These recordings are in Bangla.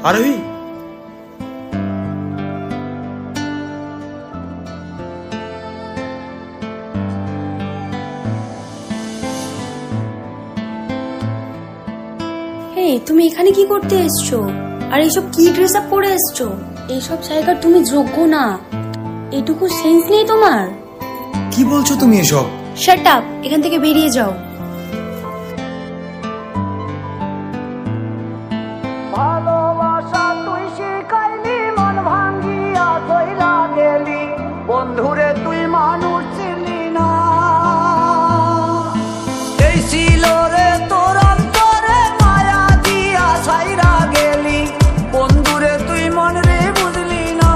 আরোহী, তুমি এখানে কি করতে এসছো? আর এইসব কি ড্রেস আপ পরে এসছো? এইসব জায়গার তুমি যোগ্য না। এটুকু সেন্স নেই তোমার? কি বলছো তুমি এসব? শাট আপ, এখান থেকে বেরিয়ে যাও। ভালোবাসা তুই শিখাইলি, মন ভাঙ্গিয়া চইলা গেলি, বন্ধুরে তুই মানুষ ছিলি না। এই ছিল রে তোর অন্তরে মায়া দিয়া ছাইরা গেলি, বন্ধুরে তুই মন রে বুঝলি না।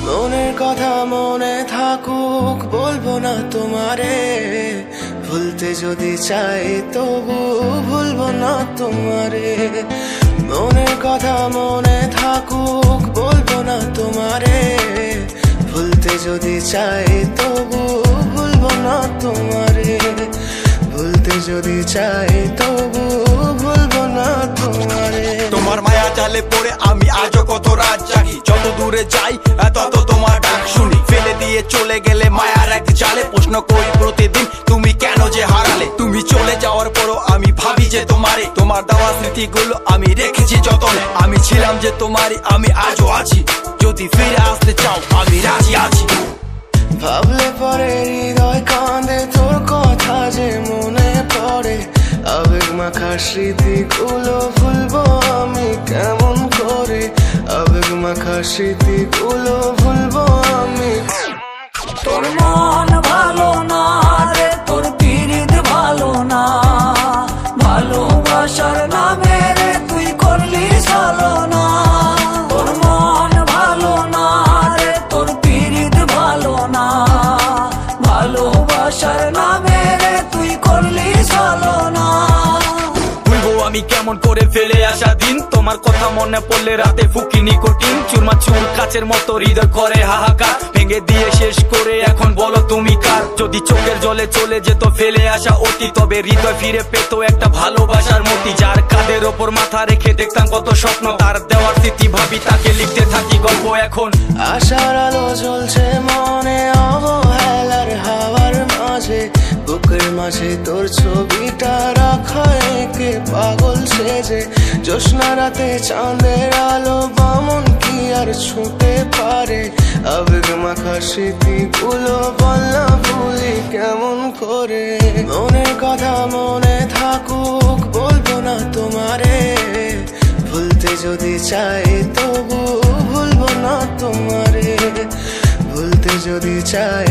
মনের কথা মনে থাকুক, বলবো না তোমারে, ভুলতে যদি চাই তবু ভুলবো না তোমারে। মনের কথা মনে থাকুক, বলবো না তোমারে, ভুলতে যদি চাই তবু ভুলবো না তোমারে। ভুলতে যদি চাই তবু ভুলবো না তোমারে। তোমার মায়া জালে পড়ে আমি আজও কত রাত জাগি, যত দূরে যাই তত তোমার ডাক শুনি। ফেলে দিয়ে চলে গেলে মায়ার এক জালে, প্রশ্ন করি প্রতিদিন তুমি কেন যে হারালে। তুমি চলে যাওয়ার পরও আমি ভাবি যে তোমারে, তোমার দেওয়া স্মৃতিগুলো আমি রেখেছি যতনে। আমি ছিলাম যে তোমারই, আমি আজও আছি, যদি ফিরে আসতে চাও আমি রাজি আছি। ভাবলে পরে হৃদয় কাঁদে, তোর কথা যে মনে পড়ে, আবেগ মাখা স্মৃতিগুলো ভুলবো আমি কেমন করে। আবেগ মাখা স্মৃতিগুলো ভুলবো আমি। তোর মন ভালো না রে, তোর পীড়িত ভালো না, ভালোবাসার নামে রে তুই করলি ছলনা। তোর মন ভালো না রে, তোর পীড়িত ভালো না, ভালোবাসার নামে রে তুই করলি ছলনা। ভুলবো আমি কেমন করে ফেলে আসা দিন, তোমার কথা মনে পড়লে রাতে ফুকি নিকোটিন। চুরমা চুর কাচের মতো হৃদয় করে হাহাকার, ভেঙে দিয়ে শেষ করে এখন বলো তুমি কার। যদি চোখের জলে চলে যেত ফেলে আসা অতি, তবে হৃদয় ফিরে পেত একটা ভালোবাসার মতি। যার কাঁধের ওপর মাথা রেখে দেখতাম কত স্বপ্ন, তার দেওয়ার স্মৃতি ভাবি তাকে লিখতে থাকি গল্প এখন। আশার আলো জ্বলছে মনে অবহেলার হাওয়ার মাঝে, বুকের মাঝে তোর ছবিটা রাখা একে পাগল সেজে। জ্যোৎস্না রাতে চাঁদের আলো বামন কি আর ছুঁতে পারে। আবেগ মাখা স্মৃতিগুলো বল না ভুলি কেমন করে। মনের কথা মনে থাকুক, বলবো না তোমারে, ভুলতে যদি চাই তবু ভুলবো না তোমারে। ভুলতে যদি চাই